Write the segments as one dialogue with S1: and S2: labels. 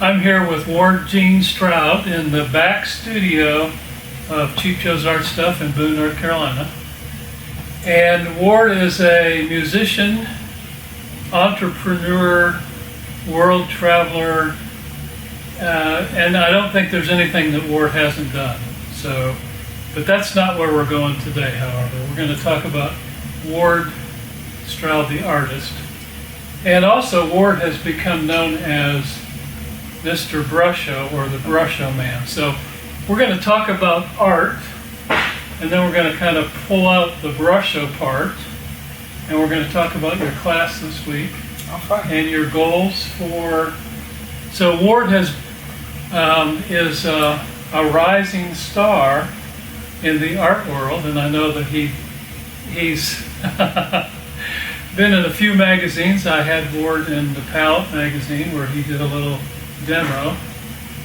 S1: I'm here with Ward Jene Stroud in the back studio of Cheap Joe's Art Stuff in Boone, North Carolina. And Ward is a musician, entrepreneur, world traveler, and I don't think there's anything that Ward hasn't done. But that's not where we're going today, however. We're going to talk about Ward Stroud, the artist. And also, Ward has become known as Mr. Brusho, or the Brusho Man. So we're going to talk about art, and then we're going to kind of pull out the Brusho part, and we're going to talk about your class this week and your goals for. So Ward is a rising star in the art world, and I know that he's been in a few magazines. I had Ward in the Palette magazine where he did a little demo,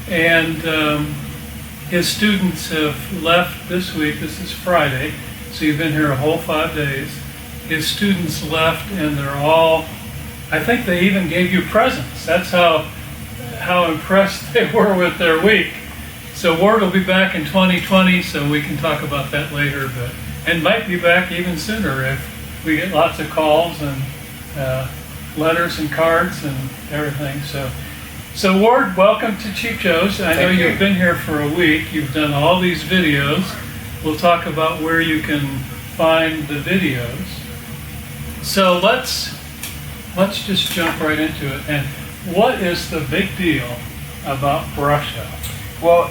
S1: and his students have left this week. This is Friday, so you've been here a whole 5 days. His students left, and they're all, I think they even gave you presents. That's how impressed they were with their week. So Ward will be back in 2020, so we can talk about that later, and might be back even sooner if we get lots of calls and letters and cards and everything. So Ward, welcome to Cheap Joe's. I know you've been here for a week. You've done all these videos. We'll talk about where you can find the videos. So let's just jump right into it. And what is the big deal about Brusho?
S2: Well,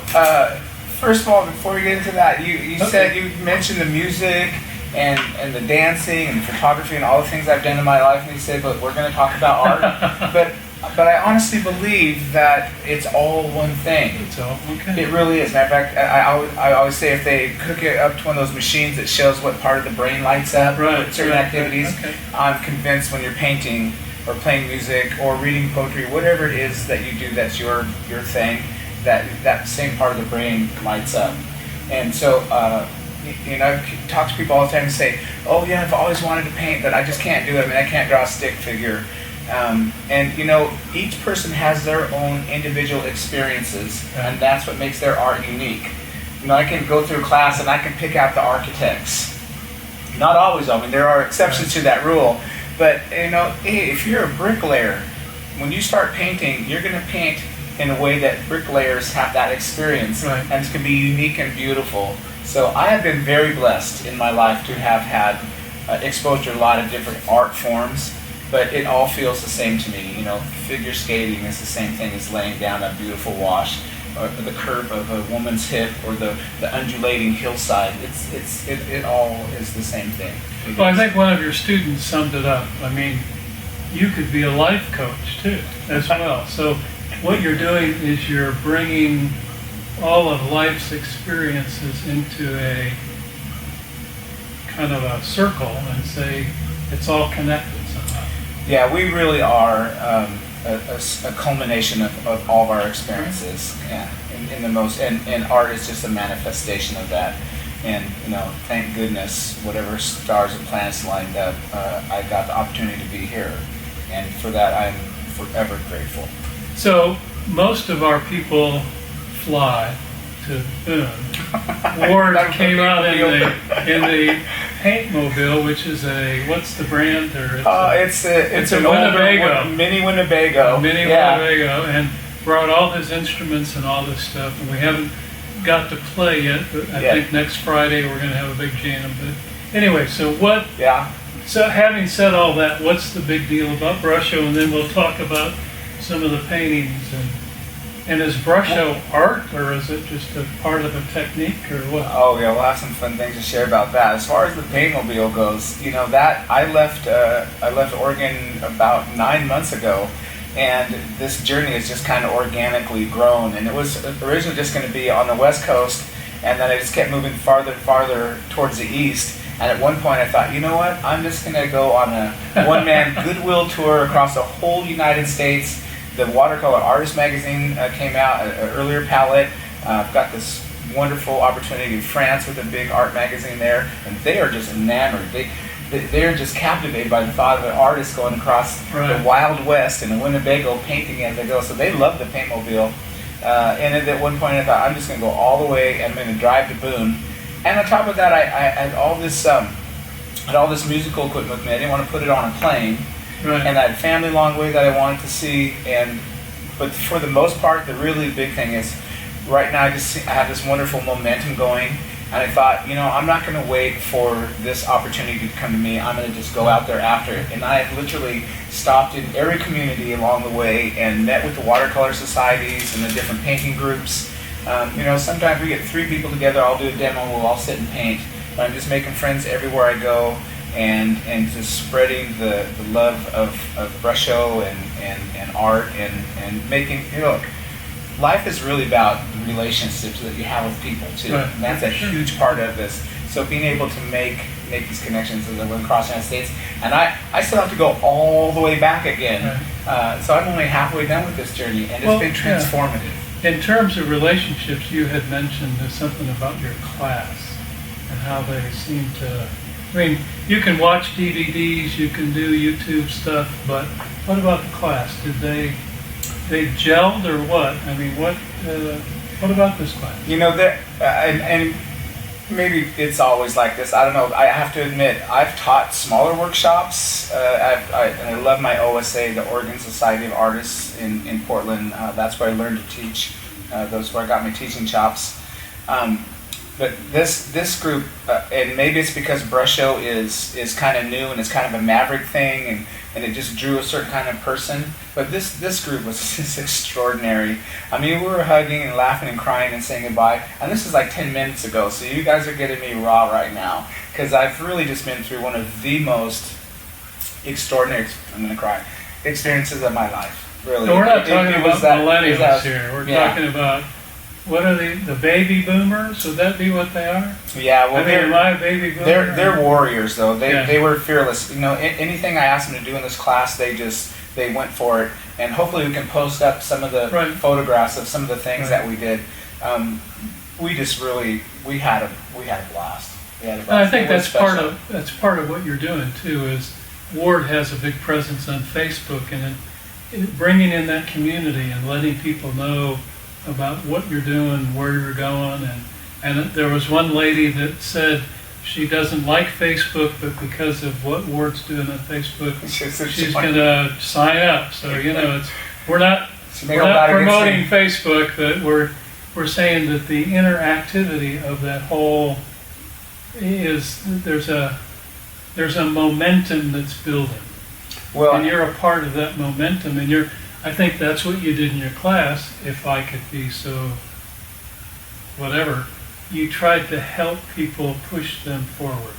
S2: first of all, before we get into that, you said you mentioned the music and the dancing and the photography and all the things I've done in my life, and you said, but we're going to talk about art. But I honestly believe that it's all one thing.
S1: It's all okay.
S2: It really is. Matter of fact, I always say if they hook it up to one of those machines that shows what part of the brain lights up with certain activities, I'm convinced when you're painting or playing music or reading poetry, whatever it is that you do that's your thing, that same part of the brain lights up. And so, I talk to people all the time and say, oh yeah, I've always wanted to paint, but I just can't do it. I mean, I can't draw a stick figure. And each person has their own individual experiences, and that's what makes their art unique. I can go through class and I can pick out the architects. Not always, I mean, there are exceptions to that rule. But, hey, if you're a bricklayer, when you start painting, you're going to paint in a way that bricklayers have that experience, and it's going to be unique and beautiful. So I have been very blessed in my life to have had exposure to a lot of different art forms, but it all feels the same to me. Figure skating is the same thing as laying down a beautiful wash, or the curve of a woman's hip, or the undulating hillside. It all is the same thing.
S1: Well, I think one of your students summed it up. I mean, you could be a life coach too, as well. So what you're doing is you're bringing all of life's experiences into a kind of a circle and say it's all connected somehow.
S2: Yeah, we really are a culmination of all of our experiences. Yeah, in the most, and art is just a manifestation of that. And thank goodness, whatever stars and planets lined up, I got the opportunity to be here, and for that I'm forever grateful.
S1: So most of our people fly to Boone. Ward came out in the Paintmobile, which is what's the brand?
S2: It's a
S1: Winnebago.
S2: Mini Winnebago.
S1: Winnebago, and brought all his instruments and all this stuff. And we haven't got to play yet, but I think next Friday we're going to have a big jam. But anyway, so what?
S2: Yeah.
S1: So having said all that, what's the big deal about Brusho? And then we'll talk about some of the paintings. And is Brusho art, or is it just a part of a technique, or what?
S2: Oh yeah, we'll have some fun things to share about that. As far as the Paintmobile goes, that I left Oregon about 9 months ago, and this journey has just kind of organically grown. And it was originally just going to be on the West Coast, and then I just kept moving farther and farther towards the east. And at one point I thought, you know what, I'm just going to go on a one-man goodwill tour across the whole United States. The Watercolor Artist magazine came out, an earlier palette. I've got this wonderful opportunity in France with a big art magazine there, and they are just enamored. they're just captivated by the thought of an artist going across the Wild West in a Winnebago painting as they go. So they love the paintmobile. And at one point I thought, I'm just going to go all the way and I'm going to drive to Boone. And on top of that, I had all this musical equipment with me. I didn't want to put it on a plane.
S1: Right.
S2: And I had family along the way that I wanted to see. But for the most part, the really big thing is right now I have this wonderful momentum going. And I thought, I'm not going to wait for this opportunity to come to me. I'm going to just go out there after it. And I have literally stopped in every community along the way and met with the watercolor societies and the different painting groups. Sometimes we get 3 people together, I'll do a demo, we'll all sit and paint. But I'm just making friends everywhere I go and just spreading the love of brush show and art and making, life is really about the relationships that you have with people too.
S1: Right.
S2: And that's a huge part of this. So being able to make these connections as I went across the United States, and I still have to go all the way back again. Right. So I'm only halfway done with this journey, and it's been transformative.
S1: Yeah. In terms of relationships, you had mentioned something about your class and how they seem to. I mean, you can watch DVDs, you can do YouTube stuff, but what about the class? Did they gelled or what? I mean, what about this class?
S2: And maybe it's always like this. I don't know. I have to admit, I've taught smaller workshops. I love my OSA, the Oregon Society of Artists in Portland. That's where I learned to teach. That's where I got my teaching chops. But this group, and maybe it's because brush show is kind of new and it's kind of a maverick thing, and it just drew a certain kind of person. But this group was just extraordinary. I mean, we were hugging and laughing and crying and saying goodbye. And this is like 10 minutes ago, so you guys are getting me raw right now. Because I've really just been through one of the most extraordinary, I'm going to cry, experiences of my life. Really.
S1: No, we're not talking about millennials here. We're talking about, what are the baby boomers? Would that be what they are?
S2: Yeah, well,
S1: am I a baby boomer?
S2: They're warriors, though. They were fearless. Anything I asked them to do in this class, they went for it. And hopefully we can post up some of the photographs of some of the things that we did. We had a blast.
S1: I think that's part of what you're doing too. Is Ward has a big presence on Facebook, and bringing in that community and letting people know about what you're doing, where you're going, and there was one lady that said she doesn't like Facebook, but because of what Ward's doing on Facebook, she's going to sign up. So we're not promoting Facebook, but we're saying that the interactivity of that whole is there's a momentum that's building, and you're a part of that momentum, and I think that's what you did in your class. If I could be so, whatever, you tried to help people push them forward,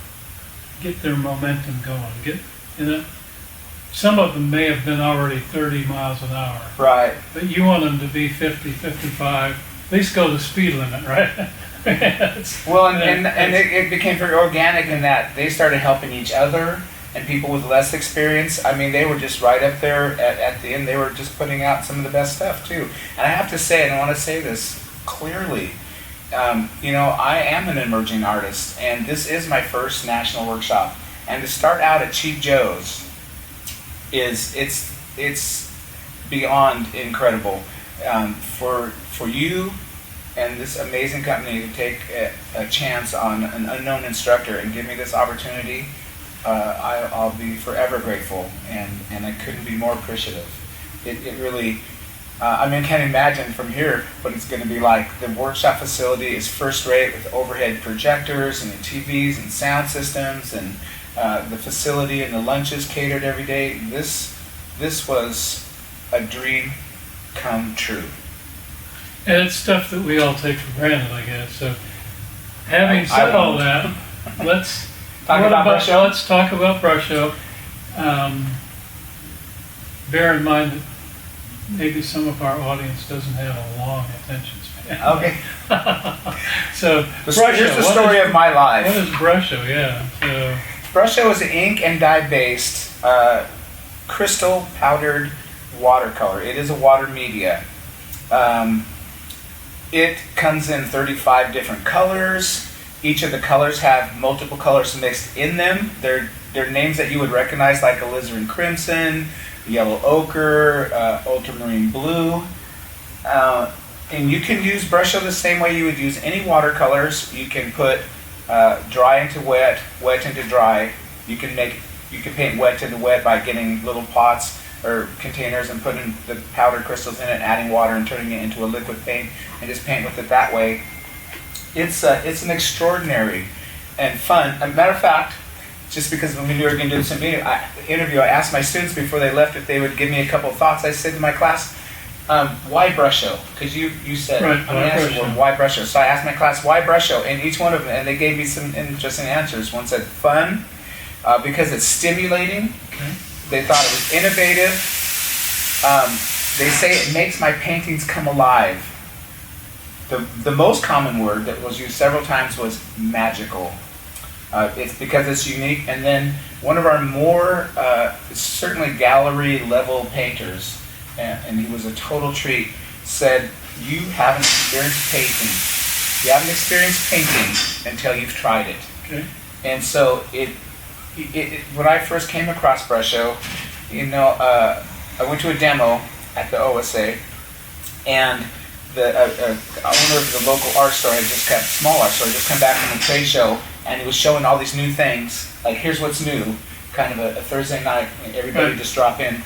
S1: get their momentum going. Some of them may have been already 30 miles an hour.
S2: Right.
S1: But you want them to be 50, 55, at least go the speed limit, right?
S2: It became very organic in that they started helping each other. And people with less experience, I mean, they were just right up there at the end. They were just putting out some of the best stuff, too. And I have to say, and I want to say this clearly, I am an emerging artist, and this is my first national workshop. And to start out at Cheap Joe's it's beyond incredible. For you and this amazing company to take a chance on an unknown instructor and give me this opportunity, I'll be forever grateful, and I couldn't be more appreciative. It really, can't imagine from here what it's going to be like. The workshop facility is first rate with overhead projectors and the TVs and sound systems, and the facility and the lunches catered every day. This was a dream come true.
S1: And it's stuff that we all take for granted, I guess. So, having said all that, let's talk about brush show. Bear in mind that maybe some of our audience doesn't have a long attention span.
S2: Okay.
S1: So,
S2: here's the story of my life.
S1: What is brush show? Yeah. So,
S2: brush show is an ink and dye based crystal powdered watercolor. It is a water media. It comes in 35 different colors. Each of the colors have multiple colors mixed in them. They're they're names that you would recognize, like alizarin crimson, yellow ochre, ultramarine blue. And you can use Brusho the same way you would use any watercolors. You can put dry into wet, wet into dry. You can paint wet into wet by getting little pots or containers and putting the powdered crystals in it, adding water and turning it into a liquid paint, and just paint with it that way. It's an extraordinary and fun. As a matter of fact, just because when we were going to do some interview, I asked my students before they left if they would give me a couple of thoughts. I said to my class, why Brusho? Because you said,
S1: right,
S2: I'm going to ask you why Brusho. So I asked my class, why Brusho? And each one of them, and they gave me some interesting answers. One said fun, because it's stimulating.
S1: Okay.
S2: They thought it was innovative. They say it makes my paintings come alive. The most common word that was used several times was magical. It's because it's unique. And then one of our more, certainly gallery level painters, and he was a total treat, said, you haven't experienced painting. You haven't experienced painting until you've tried it.
S1: Okay.
S2: And so when I first came across Brusho, I went to a demo at the OSA, and the owner of the local art store had small art store, just come back from a trade show, and he was showing all these new things, like here's what's new, kind of a Thursday night, everybody just drop in.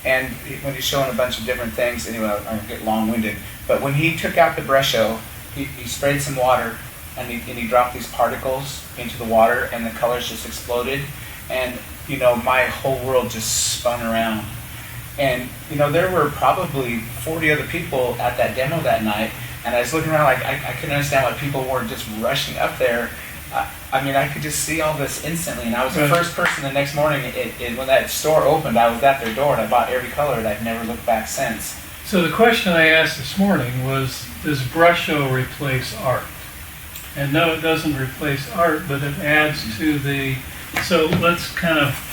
S2: And when he's showing a bunch of different things, anyway, I get long-winded, but when he took out the Brusho, he sprayed some water, and he dropped these particles into the water, and the colors just exploded, and my whole world just spun around. And there were probably 40 other people at that demo that night, and I was looking around like I couldn't understand why people were just rushing up there. I could just see all this instantly, and I was the first person the next morning. When that store opened, I was at their door, and I bought every color, and I've never looked back since.
S1: So the question I asked this morning was, does Brusho replace art? And no, it doesn't replace art, but it adds to the... So let's kind of...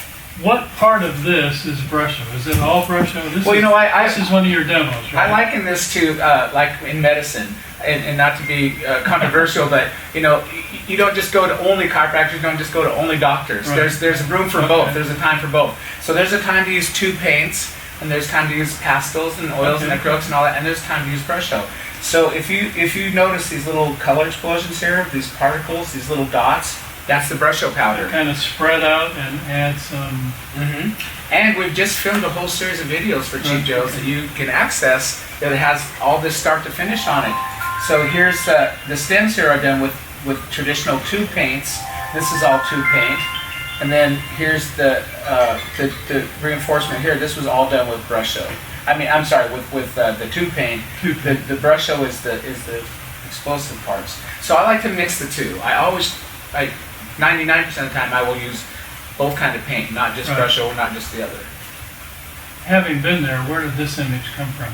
S1: What part of this is Brusho? Is it all Brusho? This is one of your demos, right?
S2: I liken this to, like in medicine, and not to be controversial, but you don't just go to only chiropractors, you don't just go to only doctors. Right. There's room for both. There's a time for both. So there's a time to use two paints, and there's time to use pastels and oils and acrylics and all that, and there's time to use Brusho. So if you notice these little color explosions here, these particles, these little dots, that's the Brusho powder.
S1: They're kind of spread out and add some...
S2: Mm-hmm. And we've just filmed a whole series of videos for Cheap Joe's that you can access that has all this start to finish on it. So here's the stems here are done with traditional tube paints. This is all tube paint. And then here's the reinforcement here. This was all done with Brusho. I'm sorry, with the tube paint. The Brusho is the explosive parts. So I like to mix the two. 99% of the time I will use both kind of paint, not just Brusho or not just the other.
S1: Having been there, where did this image come from?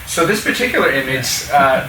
S2: So this particular image, I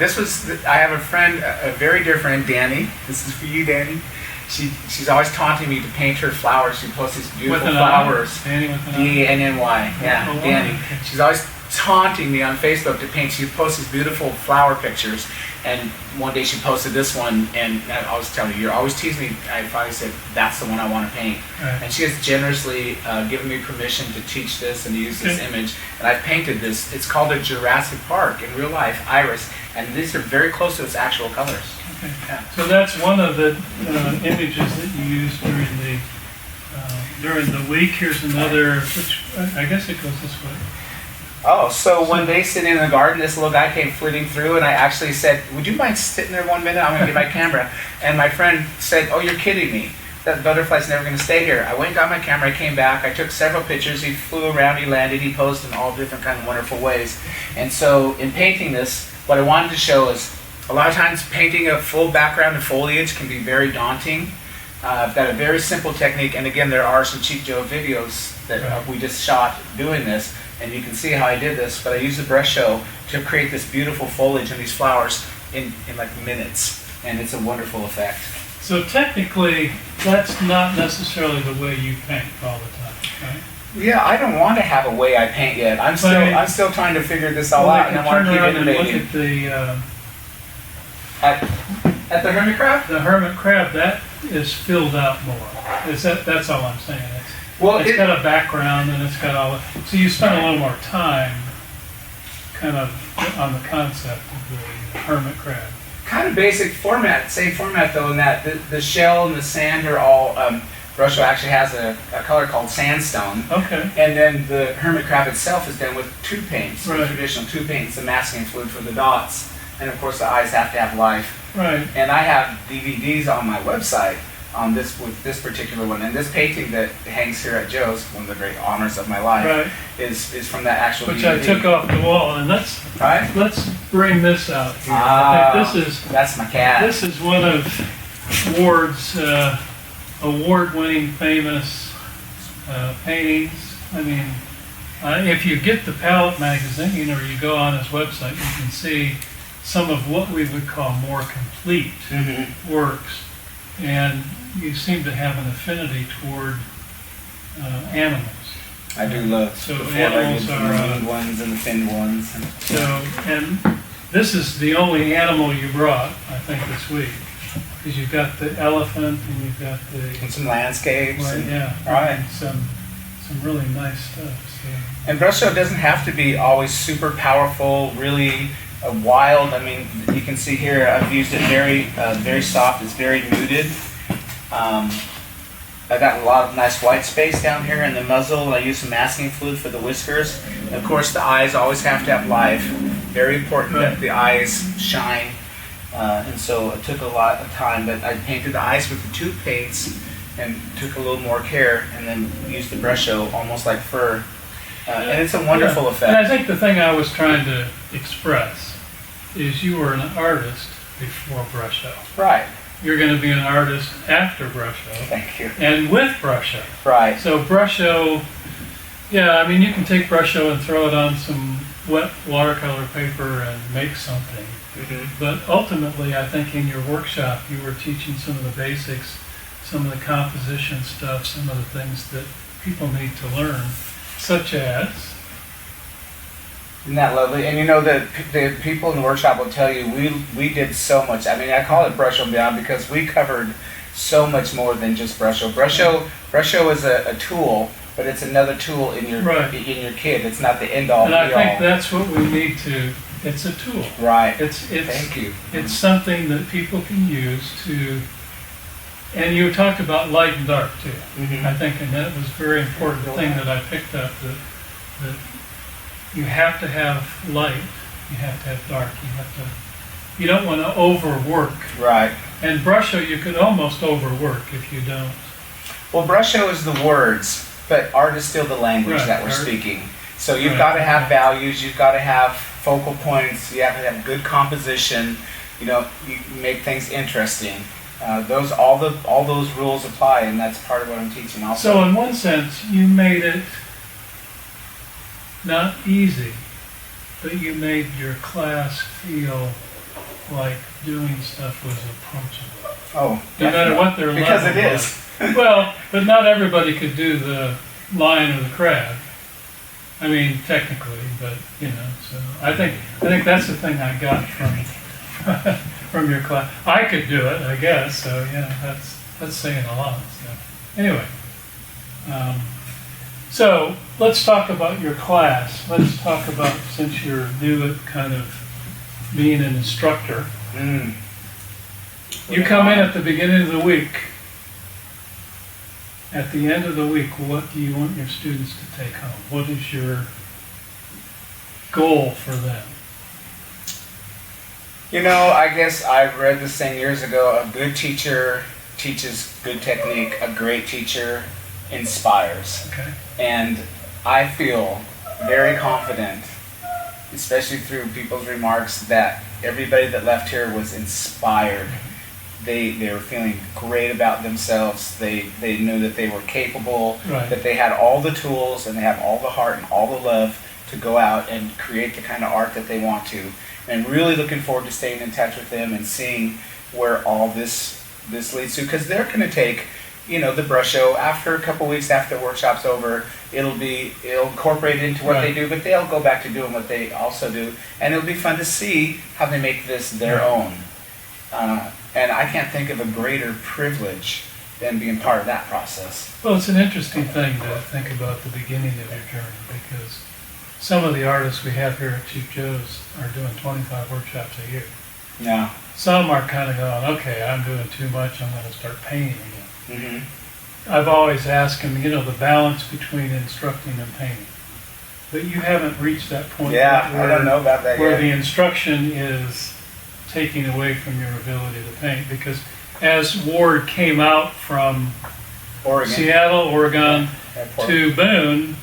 S2: have a friend, a very dear friend, Danny. This is for you, Danny. She's always taunting me to paint her flowers. She posts these beautiful flowers.
S1: Danny with an
S2: D-A-N-N-Y. Yeah,
S1: oh,
S2: Danny.
S1: Okay.
S2: She's always taunting me on Facebook to paint. She posts these beautiful flower pictures. And one day she posted this one, and I was telling her, you're always teasing me. I finally said, that's the one I want to paint.
S1: Right. And
S2: she has generously given me permission to teach this and to use this image. And I've painted this. It's called a Jurassic Park in real life, iris. And these are very close to its actual colors.
S1: Okay.
S2: Yeah.
S1: So that's one of the images that you used during the week. Here's another, which I guess it goes this way.
S2: Oh, so one day sitting in the garden, this little guy came flitting through, and I actually said, would you mind sitting there 1 minute? I'm going to get my camera. And my friend said, oh, you're kidding me. That butterfly's never going to stay here. I went and got my camera, I came back, I took several pictures, he flew around, he landed, he posed in all different kind of wonderful ways. And so in painting this, what I wanted to show is, a lot of times painting a full background of foliage can be very daunting. I've got a very simple technique, and again, there are some Cheap Joe videos that we just shot doing this, and you can see how I did this, but I used the Brusho to create this beautiful foliage and these flowers in like minutes, and it's a wonderful effect.
S1: So technically, that's not necessarily the way you paint all the time, right?
S2: Yeah, I don't want to have a way I paint yet. I'm still trying to figure this all out, and I want to keep innovating.
S1: Look at
S2: at the hermit crab.
S1: The hermit crab. is filled out more. That's all I'm saying. It's got a background and it's got all. So you spend a little more time, kind of, on the concept of the hermit crab.
S2: Kind of basic format, same format though, in that the shell and the sand are all. Brusho actually has a color called sandstone.
S1: Okay.
S2: And then the hermit crab itself is done with tube paints,
S1: right.
S2: Traditional tube paints, the masking fluid for the dots, and of course the eyes have to have life.
S1: Right.
S2: And I have DVDs on my website on this with this particular one, and this painting that hangs here at Joe's, one of the great honors of my life,
S1: right.
S2: is from that actual
S1: which
S2: DVD.
S1: I took off the wall, and let's bring this out here. I think
S2: that's my cat.
S1: This is one of Ward's award-winning, famous paintings. I mean, if you get the Palette magazine or you go on his website, you can see some of what we would call more complete works. And you seem to have an affinity toward animals.
S2: I do love
S1: so
S2: the
S1: animals
S2: four-legged, the winged ones and the finned ones.
S1: And this is the only animal you brought, I think, this week. Because you've got the elephant and you've got
S2: and some landscapes.
S1: Right, yeah.
S2: Right.
S1: And some really nice stuff. So.
S2: And Brusho doesn't have to be always super powerful, really wild. I mean, you can see here I've used it very soft. It's very muted. I got a lot of nice white space down here in the muzzle. I use some masking fluid for the whiskers. And of course, the eyes always have to have life. Very important that the eyes shine. And so it took a lot of time, but I painted the eyes with the tube paints and took a little more care, and then used the Brusho almost like fur. And it's a wonderful effect.
S1: And I think the thing I was trying to express is you were an artist before Brusho.
S2: Right.
S1: You're going to be an artist after Brusho.
S2: Thank you.
S1: And with Brusho.
S2: Right.
S1: So Brusho, yeah, I mean, you can take Brusho and throw it on some wet watercolor paper and make something. But ultimately, I think in your workshop, you were teaching some of the basics, some of the composition stuff, some of the things that people need to learn, such as...
S2: Isn't that lovely? And you know, the people in the workshop will tell you, we did so much. I mean, I call it Brusho Beyond because we covered so much more than just Brusho. Brusho is a tool, but it's another tool in your in your kit. It's not the end-all,
S1: be-all. And I think that's what we need to... It's a tool.
S2: Right.
S1: Thank you. It's something that people can use to, and you talked about light and dark too. I think, and that was a very important thing that I picked up, that you have to have light, you have to have dark, you don't want to overwork.
S2: Right.
S1: And Brusho, you could almost overwork if you don't.
S2: Well, Brusho is the words, but art is still the language that we're speaking. So you've got to have values, you've got to have focal points, you have to have good composition, you make things interesting. All those rules apply, and that's part of what I'm teaching also.
S1: So in one sense, you made it not easy, but you made your class feel like doing stuff was approachable.
S2: Oh,
S1: no matter what their level was.
S2: Because it is.
S1: Well, but not everybody could do the lion or the crab. I mean, technically, but so I think that's the thing I got from your class. I could do it, I guess. So yeah, that's saying a lot. So anyway, so let's talk about your class. Let's talk about, since you're new at kind of being an instructor. You come in at the beginning of the week. At the end of the week, what do you want your students to take home? What is your goal for them?
S2: I guess I read this thing years ago. A good teacher teaches good technique. A great teacher inspires.
S1: Okay.
S2: And I feel very confident, especially through people's remarks, that everybody that left here was inspired. They were feeling great about themselves. They knew that they were capable, that they had all the tools and they have all the heart and all the love to go out and create the kind of art that they want to. And really looking forward to staying in touch with them and seeing where all this leads to. Because they're going to take, the Brusho, after a couple weeks after the workshop's over, it'll incorporate into what they do, but they'll go back to doing what they also do. And it'll be fun to see how they make this their own. And I can't think of a greater privilege than being part of that process.
S1: Well, it's an interesting thing to think about the beginning of your journey, because some of the artists we have here at Chief Joe's are doing 25 workshops a year.
S2: Yeah.
S1: Some are kind of going, okay, I'm doing too much, I'm going to start painting again.
S2: Mm-hmm.
S1: I've always asked them, the balance between instructing and painting. But you haven't reached that point
S2: Yeah,
S1: where,
S2: I don't know about that
S1: where
S2: yet.
S1: the instruction is taking away from your ability to paint. Because as Ward came out from
S2: Oregon.
S1: Seattle, Oregon,
S2: Airport.
S1: to Boone,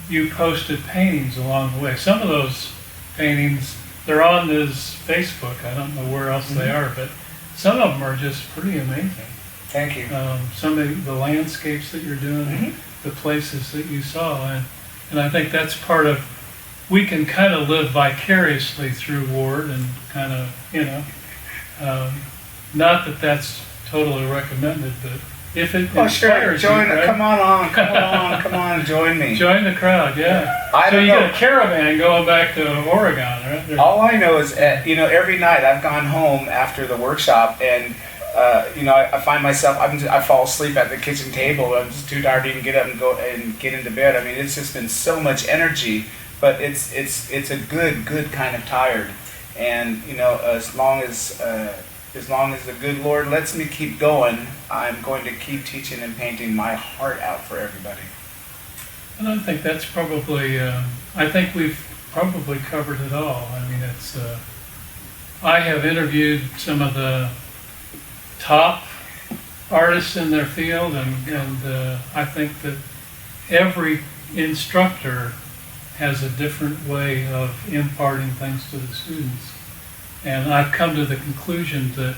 S1: you posted paintings along the way. Some of those paintings, they're on his Facebook. I don't know where else they are, but some of them are just pretty amazing.
S2: Thank you.
S1: Some of the landscapes that you're doing, the places that you saw, and I think that's part of, we can kind of live vicariously through Ward and kind of, not that that's totally recommended, but if it inspires
S2: join.
S1: you, right?
S2: Come on, join me.
S1: Join the crowd, yeah.
S2: I
S1: So
S2: don't
S1: you
S2: know.
S1: get a caravan going back to Oregon, right?
S2: All I know is, every night I've gone home after the workshop, and I find myself, I fall asleep at the kitchen table. I'm just too tired to even get up and go and get into bed. I mean, it's just been so much energy, but it's a good kind of tired. And as long as the good Lord lets me keep going, I'm going to keep teaching and painting my heart out for everybody.
S1: And I think that's probably, I think we've probably covered it all. I mean, I have interviewed some of the top artists in their field, and I think that every instructor has a different way of imparting things to the students. And I've come to the conclusion that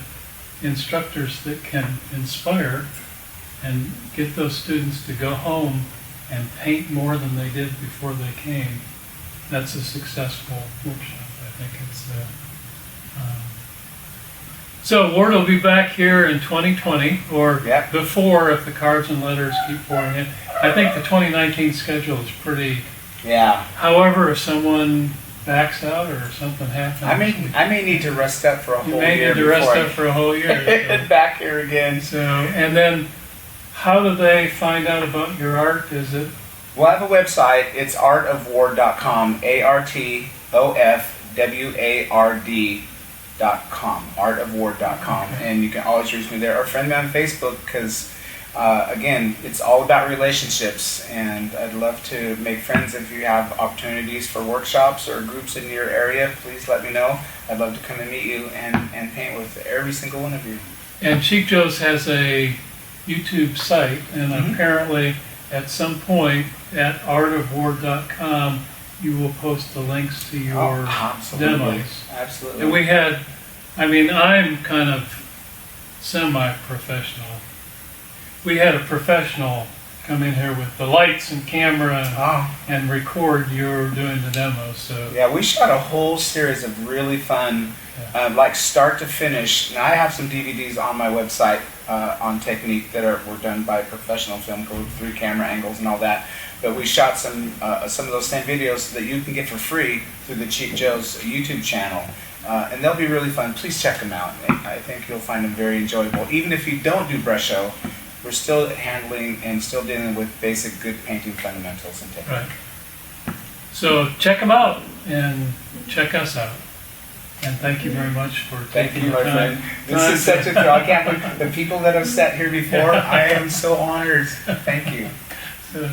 S1: instructors that can inspire and get those students to go home and paint more than they did before they came, that's a successful workshop. I think it's so Ward will be back here in 2020 or before if the cards and letters keep pouring in. I think the 2019 schedule is pretty.
S2: Yeah.
S1: However, if someone backs out or something happens,
S2: I may need to rest up for a whole year.
S1: You may need to rest up for a whole year.
S2: So. Back here again.
S1: So, and then, how do they find out about your art? Is it?
S2: We'll have a website. It's artofward.com. ARTOFWARD.com. Artofward.com, and you can always reach me there or friend me on Facebook because. Again, it's all about relationships, and I'd love to make friends. If you have opportunities for workshops or groups in your area, please let me know. I'd love to come and meet you and paint with every single one of you.
S1: And Chief Joe's has a YouTube site, and apparently at some point at artofward.com you will post the links to your demos.
S2: Absolutely.
S1: And we had, I'm kind of semi-professional. We had a professional come in here with the lights and camera and record you doing the demos. So
S2: yeah, we shot a whole series of really fun, like start to finish. Now I have some DVDs on my website on technique that were done by professional film crew, 3 camera angles and all that. But we shot some of those same videos that you can get for free through the Chief Joe's YouTube channel. And they'll be really fun. Please check them out. I think you'll find them very enjoyable. Even if you don't do brush show, we're still handling and still dealing with basic good painting fundamentals and technique.
S1: Right. So check them out and check us out. And thank you very much for taking the time.
S2: This is such a thrill. I can't believe the people that have sat here before. I am so honored. Thank you.
S1: So,